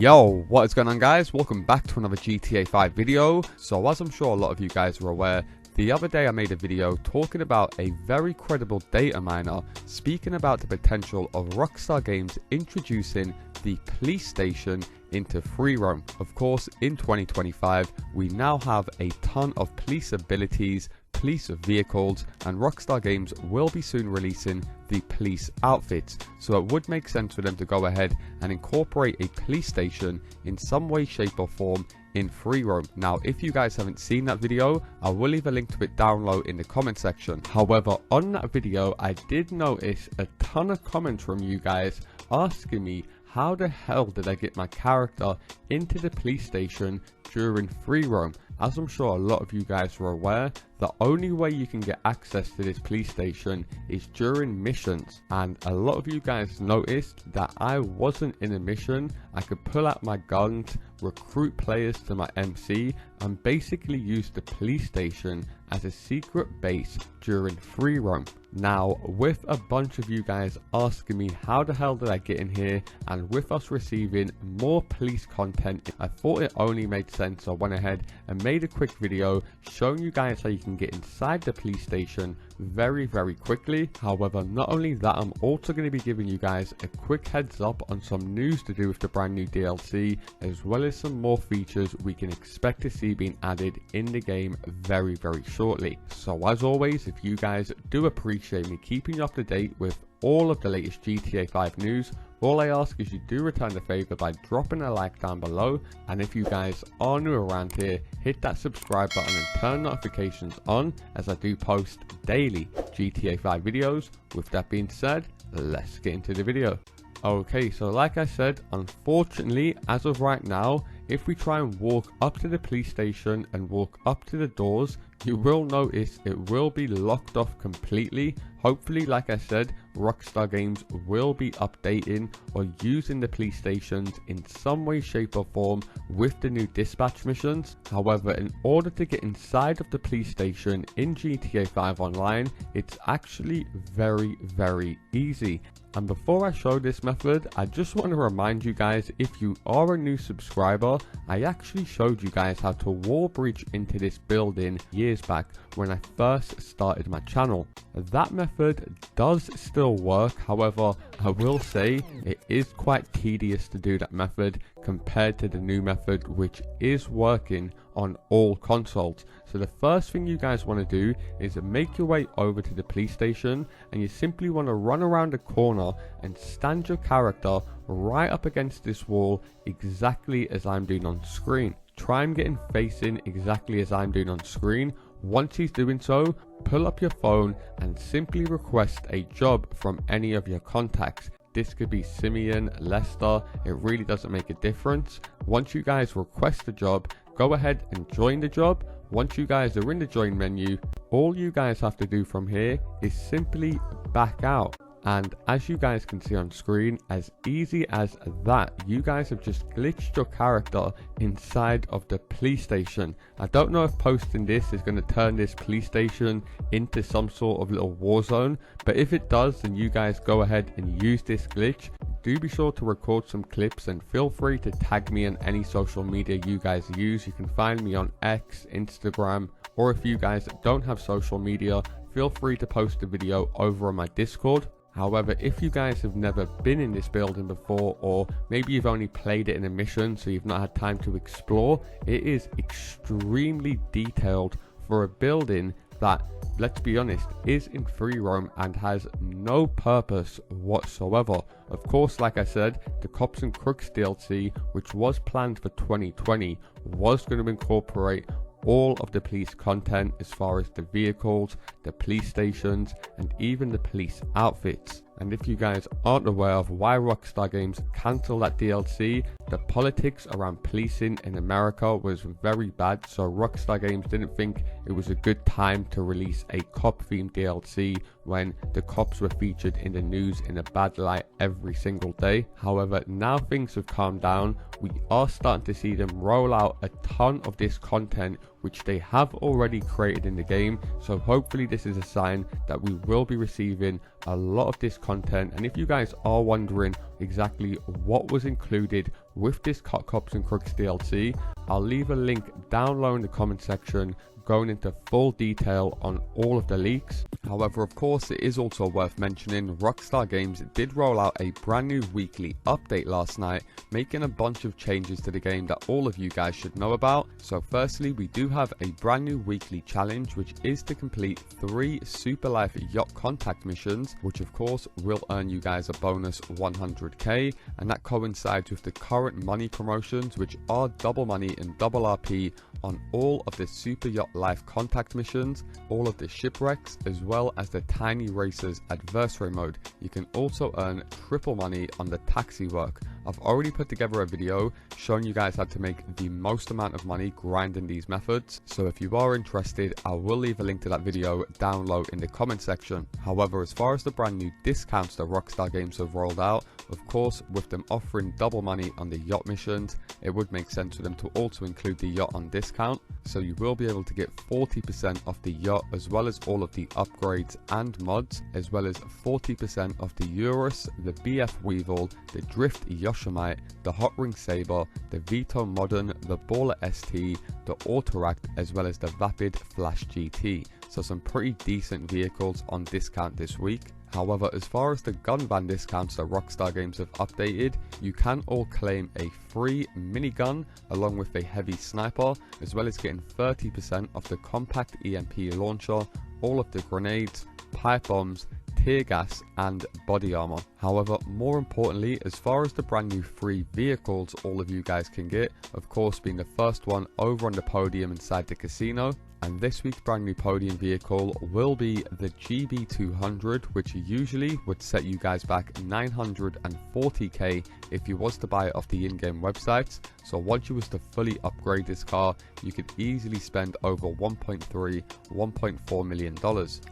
Yo, what is going on guys? Welcome back to another GTA 5 video. So as I'm sure a lot of you guys are aware, the other day I made a video talking about a very credible data miner speaking about the potential of Rockstar Games introducing the police station into free roam. Of course, in 2025 we now have a ton of police abilities, police vehicles, and Rockstar Games will be soon releasing the police outfits, so it would make sense for them to go ahead and incorporate a police station in some way, shape or form in free roam. Now if you guys haven't seen that video, I will leave a link to it down low in the comment section. However, on that video I did notice a ton of comments from you guys asking me how the hell did I get my character into the police station during free roam. As I'm sure a lot of you guys are aware, the only way you can get access to this police station is during missions, and a lot of you guys noticed that I wasn't in a mission. I could pull out my guns, recruit players to my MC, and basically use the police station as a secret base during free roam. Now, with a bunch of you guys asking me how the hell did I get in here, and with us receiving more police content, I thought it only made sense. So I went ahead and made a quick video showing you guys how you can get inside the police station very quickly. However, not only that, I'm also going to be giving you guys a quick heads up on some news to do with the brand new DLC, as well as some more features we can expect to see being added in the game very shortly. So as always, if you guys do appreciate me keeping you up to date with all of the latest GTA 5 news, all I ask is you do return the favor by dropping a like down below, and if you guys are new around here, hit that subscribe button and turn notifications on, as I do post daily GTA 5 videos. With that being said, let's get into the video. Okay, so like I said, unfortunately as of right now, if we try and walk up to the police station and walk up to the doors, you will notice it will be locked off completely. Hopefully, like I said, Rockstar Games will be updating or using the police stations in some way, shape or form with the new dispatch missions. However, in order to get inside of the police station in GTA 5 Online, it's actually very easy. And before I show this method, I just want to remind you guys, if you are a new subscriber, I actually showed you guys how to wall breach into this building years back when I first started my channel. That method does still work, however, I will say it is quite tedious to do that method compared to the new method, which is working on all consoles. So the first thing you guys want to do is make your way over to the police station, and you simply want to run around the corner and stand your character right up against this wall exactly as I'm doing on screen. Try and get him facing exactly as I'm doing on screen. Once he's doing so, pull up your phone and simply request a job from any of your contacts. This could be Simeon, Lester, it really doesn't make a difference. Once you guys request the job, go ahead and join the job. Once you guys are in the join menu, all you guys have to do from here is simply back out. And as you guys can see on screen, as easy as that, you guys have just glitched your character inside of the police station. I don't know if posting this is going to turn this police station into some sort of little war zone, but if it does, then you guys go ahead and use this glitch. Do be sure to record some clips and feel free to tag me on any social media you guys use. You can find me on X, Instagram, or if you guys don't have social media, feel free to post a video over on my Discord. However, if you guys have never been in this building before, or maybe you've only played it in a mission so you've not had time to explore, it is extremely detailed for a building that, let's be honest, is in free roam and has no purpose whatsoever. Of course, like I said, the COPS N CROOKS DLC, which was planned for 2020, was going to incorporate all of the police content as far as the vehicles, the police stations, and even the police outfits. And if you guys aren't aware of why Rockstar Games cancelled that DLC, the politics around policing in America was very bad, so Rockstar Games didn't think it was a good time to release a cop themed DLC when the cops were featured in the news in a bad light every single day. However, now things have calmed down, we are starting to see them roll out a ton of this content which they have already created in the game, so hopefully this is a sign that we will be receiving a lot of this content. And if you guys are wondering exactly what was included with this COPS N CROOKS DLC. I'll leave a link down low in the comment section going into full detail on all of the leaks. However, of course, it is also worth mentioning Rockstar Games did roll out a brand new weekly update last night, making a bunch of changes to the game that all of you guys should know about. So firstly, we do have a brand new weekly challenge, which is to complete 3 Super Life Yacht Contact missions, which of course will earn you guys a bonus 100k, and that coincides with the current money promotions, which are double money and double RP on all of the Super Yacht Life Contact missions, all of the shipwrecks, as well as the Tiny Racers adversary mode. You can also earn triple money on the taxi work. I've already put together a video showing you guys how to make the most amount of money grinding these methods, so if you are interested, I will leave a link to that video down low in the comment section. However, as far as the brand new discounts that Rockstar Games have rolled out, of course, with them offering double money on the yacht missions, it would make sense for them to also include the yacht on discount. So you will be able to get 40% off the yacht, as well as all of the upgrades and mods, as well as 40% off the Eurus, the BF Weevil, the Drift Yoshimite, the Hot Ring Saber, the Vito Modern, the Baller ST, the Autoract, as well as the Vapid Flash GT. So some pretty decent vehicles on discount this week. However, as far as the gun ban discounts that Rockstar Games have updated, you can all claim a free minigun along with a heavy sniper, as well as getting 30% off the compact EMP launcher, all of the grenades, pipe bombs, tear gas and body armor. However, more importantly, as far as the brand new free vehicles all of you guys can get, of course being the first one over on the podium inside the casino, and this week's brand new podium vehicle will be the GB200, which usually would set you guys back 940k if you was to buy it off the in-game websites. So once you was to fully upgrade this car, you could easily spend over $1.4 million.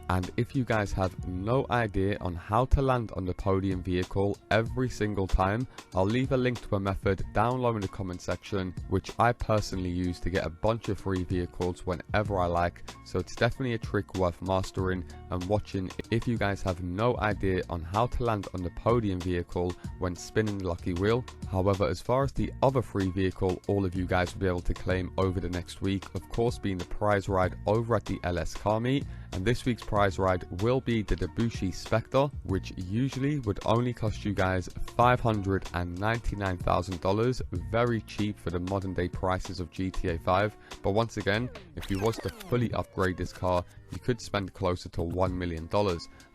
And if you guys have no idea on how to land on the podium vehicle every single time, I'll leave a link to a method down low in the comment section, which I personally use to get a bunch of free vehicles whenever I like. So it's definitely a trick worth mastering and watching if you guys have no idea on how to land on the podium vehicle when spinning the lucky wheel. However, as far as the other free vehicle all of you guys will be able to claim over the next week, of course being the prize ride over at the LS car meet, and this week's prize ride will be the Debussy Spectre, which usually would only cost you guys $599,000, very cheap for the modern day prices of GTA 5. But once again, if you was to fully upgrade this car, you could spend closer to $1 million.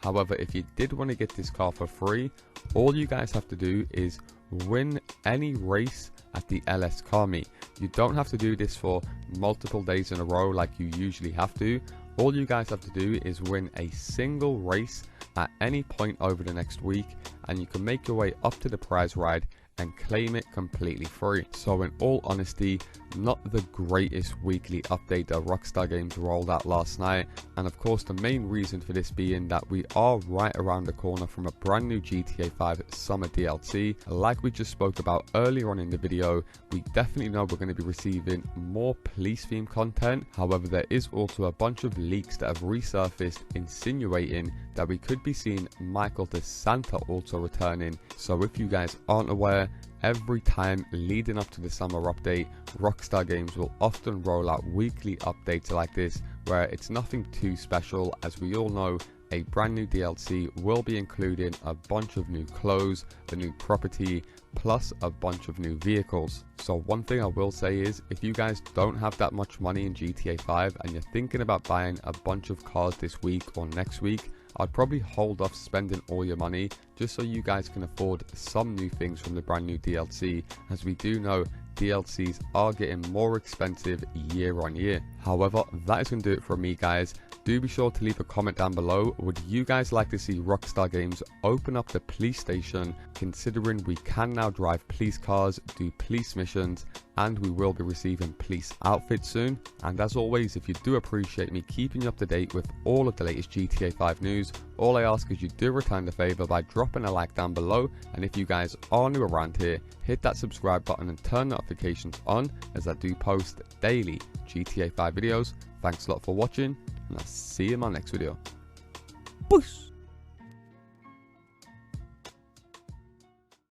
However, if you did want to get this car for free, all you guys have to do is win any race at the LS car meet. You don't have to do this for multiple days in a row like you usually have to. All you guys have to do is win a single race at any point over the next week, and you can make your way up to the prize ride and claim it completely free. So in all honesty, not the greatest weekly update that Rockstar Games rolled out last night, and of course the main reason for this being that we are right around the corner from a brand new GTA 5 summer DLC. Like we just spoke about earlier on in the video, we definitely know we're going to be receiving more police themed content. However, there is also a bunch of leaks that have resurfaced insinuating that we could be seeing Michael the Santa also returning. So if you guys aren't aware, every time leading up to the summer update, Rockstar Games will often roll out weekly updates like this, where it's nothing too special. As we all know, a brand new DLC will be including a bunch of new clothes, the new property, plus a bunch of new vehicles. So one thing I will say is, if you guys don't have that much money in GTA 5 and you're thinking about buying a bunch of cars this week or next week, I'd probably hold off spending all your money just so you guys can afford some new things from the brand new DLC, as we do know DLCs are getting more expensive year on year. However, that is going to do it for me, guys. Do be sure to leave a comment down below. Would you guys like to see Rockstar Games open up the police station, considering we can now drive police cars, do police missions, and we will be receiving police outfits soon? And as always, if you do appreciate me keeping you up to date with all of the latest GTA 5 news, all I ask is you do return the favor by dropping a like down below. And if you guys are new around here, hit that subscribe button and turn notifications on, as I do post daily GTA 5 videos. Thanks a lot for watching, and I'll see you in my next video. Peace!